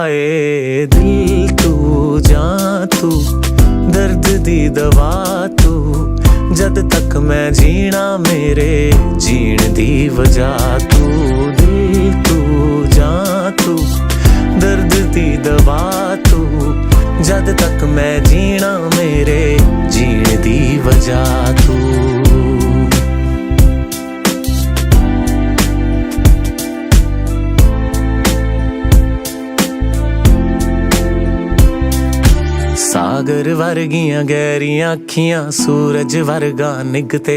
आए दिल तू जां तू दर्द दी दवा तू जद तक मैं जीना मेरे जीण दी वजह तू दिल तू जां तू दर्द दी दवा तू जद तक मैं जीना मेरे जीण दी वजह तू। सागर वर्गियां गहरियां अखियां सूरज वर्गा निगते